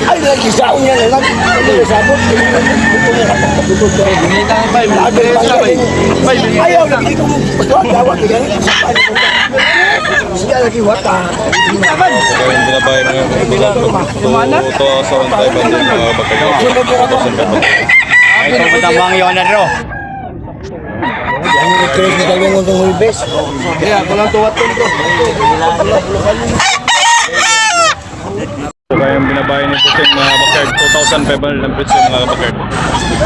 Ay, lagi sa unya na lang. Sabot. Ayaw lagi ko pagkawat yan. Siya lagi wata. Kaya yung binabay na ito sa rantay ba din Ito po tamang yun na ro. Yang nag-craze na talagang ng hulbes. Kaya ako lang tuwat to. Kaya yung binabay ni Pusing mga bakard 2,500 ang presyo mga bakard.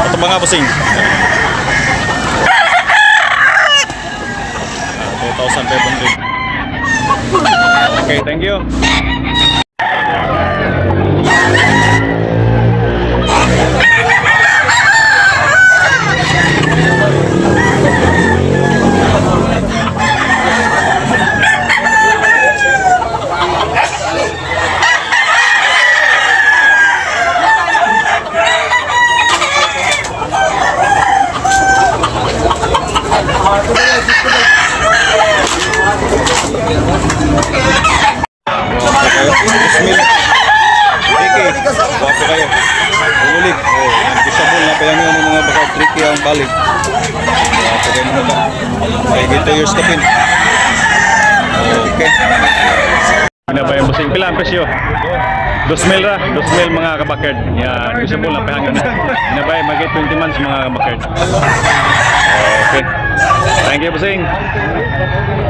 Ito ba nga Pusing? 2,500. Okay, thank you. Wapo kayo. Ulit. Nagkisabol na pala nyo ng mga bakard tricky ang balik. Wapo kayo mga ba? May 2 years ka pin. Okay. Ano ba yung busing? Pila ang presyo? 2,000 ra. 2,000 mga kabakard. Yan. Nagkisabol na pala nyo na. Ano ba yung mag 20 months mga kabakard. Okay. Thank you busing.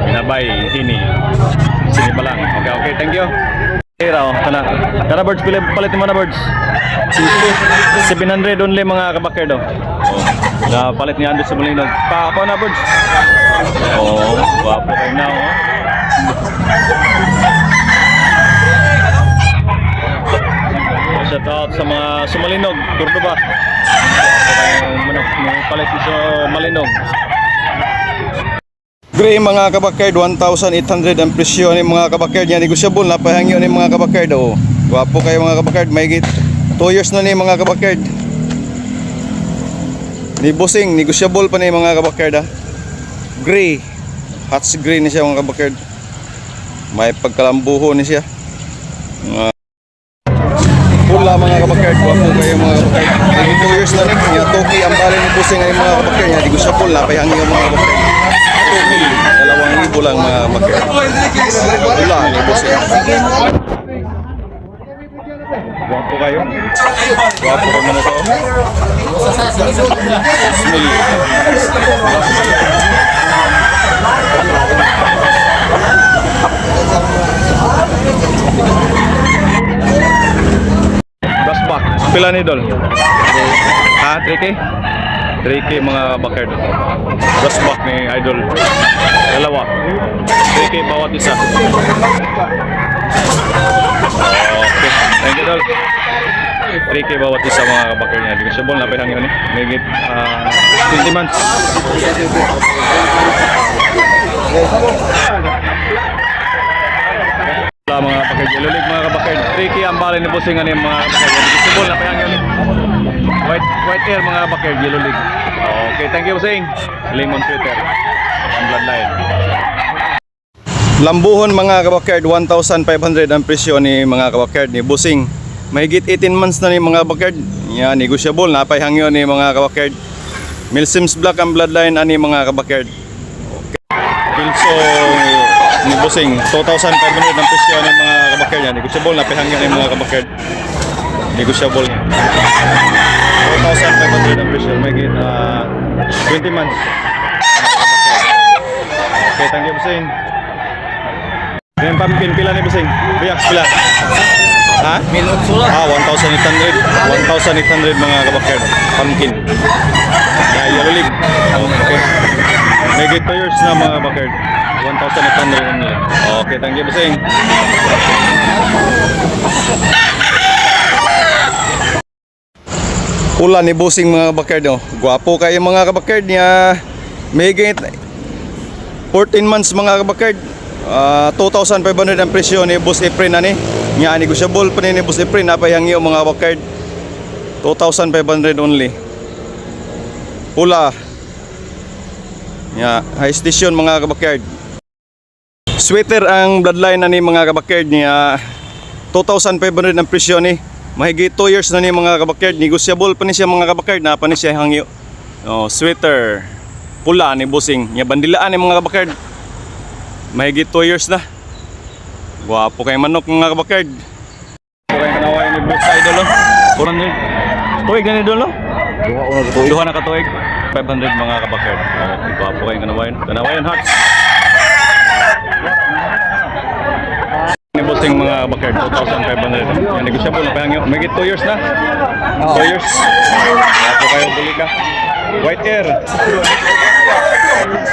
Binabay. Hini. Sige pa lang. Okay, okay. Thank you. Raw, kana birds palit mo na birds. 700 only mga kabakard do. Na palit ni Andres sa Malinog. Pa ako na birds. Oh, wapo kayo na oh. Shout out sa mga Sumalinog, Cordoba. Mga palit sa Malinog. Gray mga kabakard, 1,800 ang presyo ni mga kabakard niya. Negosyable na pahangyo ni mga kabakard. Oh. Wapo kayo mga kabakard. May 2 years na ni mga kabakard. Ni Busing, negosyable pa ni mga kabakard. Ah. Gray. Hats gray ni siya mga kabakard. May pagkalambuho ni siya. Pula mga kabakard. Wapo kayo mga kabakard. May 2 years na ni. Toki ang bali ni Busing ay mga kabakard niya. Negosyable na pahangyo mga kabakard. 2,000 lang mga bakard. Wala ni Busing. Wapo kayo. Wapo kayo na ito. 2,000. Gasbak. Pila ni Dol? Ha? 3K? 3K mga bakard. Gasbak ni Idol. Dalawa. 3K bawat isa. Okay. Thank you Dol. 3K bawat isa mga bakard niya. Negosyable na pahang yun eh. May 20 months. Wala mga bakard. Lulig mga kabakard. 3K ang bali ni Busing ano yung mga bakard. Negosyable na pahang yun eh. White hair mga bakard. Yellow league. Okay, thank you Busing. Lemon sweater. Ang bloodline. Lambuhon mga kabakard, 1,500 ang presyo ni mga kabakard ni Busing. Mahigit 18 months na ni mga kabakard. Yan, negosyable. Napay hangyo ni mga kabakard. Milsims Black ang bloodline ani mga kabakard. Okay. Pilso ni Busing, 2,500 ang presyo ni mga kabakard. Yan, negosyable. Napay hangyo ni mga kabakard. Negosyable. 2,500 ang presyo. Mahigit 20 months. Okay, thank you Busing. Yung pumpkin, pila ni Busing? Biyak, pila? Ha? 1,800. 1,800 mga kabakard. Pumpkin. Yellow league. Okay. May 2 years na mga kabakard. 1,800 nila. Okay, thank you Busing. Pula ni Busing mga kabakard. Oh. Gwapo kayo mga kabakard niya. May 14 months mga kabakard. 2,500 ang presyo ni Boss Efren na ni. Nya negosyable pa ni Boss Efren. Napayangyo mga kabakard. 2,500 only. Pula. Nya high station mga kabakard. Sweater ang bloodline na ni mga kabakerd niya. 2,500 ang presyo ni. Mahigit 2 years na ni mga kabakerd. Negotiable pa ni siya mga kabakerd. Na pa ni siya hangyo. Oh, sweater. Pula ni Busing. Nya bandilaan ni mga kabakerd. Mahigit 2 years na. Guwapo kay manok mga kabakerd. Guwapo kay kanaway ni Boss Idol. 400. Tuig na ni Idol no? Duha na katuig. 500 mga kabakerd. Guwapo kay kanaway. Kanawayan hearts. Ni Busing mga kabakerd. 2,500. Yan negosyable na pahangyo. Mahigit 2 years na. 2 years. Guwapo kayo buli ka. White hair.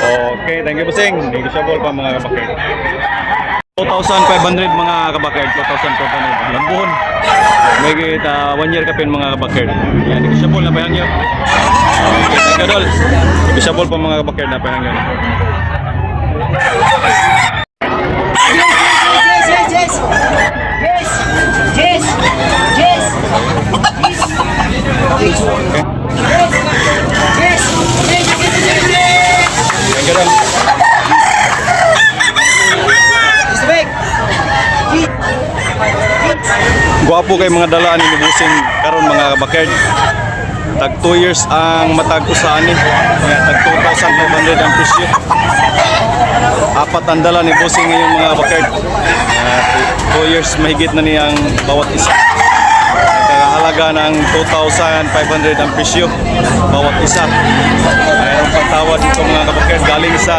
Okay, thank you Busing. Negosyable pa mga kabakerd. 2,500 mga kabakerd. 2,500. Lambuhon. May 1 year kapin mga kabakerd. Yan, negosyable na pahangyo. Okay, thank you Dol. Negosyable pa mga kabakerd na pahangyo. Thank you Dol. Guwapo kay mga dalaan ni Busing karon mga kabakerd. Tag 2 years ang matag usahan ni. Kaya tag 2,500 ang presyo. Apat ang dala ni Busing ngayon mga kabakerd. 2 years mahigit na niyang bawat isa. Nagkakahalaga ng 2,500 ang presyo bawat isa. Mayroong pagtawad dito mga kabakerd galing sa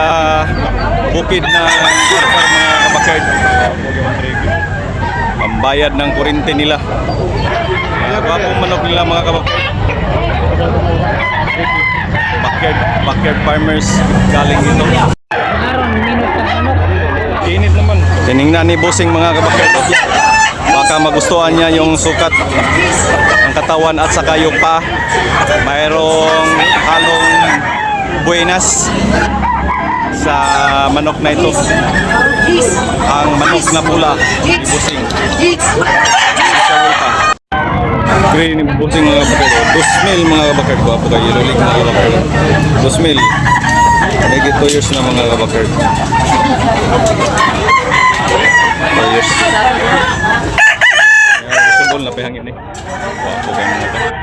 bukid na mga kabakerd. Pambayad ng kurente nila. Gwapong manok nila mga kabakerd. Backyard farmers galing dito. Init naman. Tiningnan ni Busing mga kabakerd. Baka magustuhan niya yung sukat ng katawan at saka yung pa. Mayroong halong buenas sa manok na ito. Ang manok na pula ni Busing. Green ni Busing mga kabakerd. 2,000 mga kabakerd. Guwapo kayo. Ilulig mga kabakerd. 2,000. May 2 years na mga kabakerd. 2 years. Gusto bol na pahangin eh. Guwapo kayo mga kabakerd.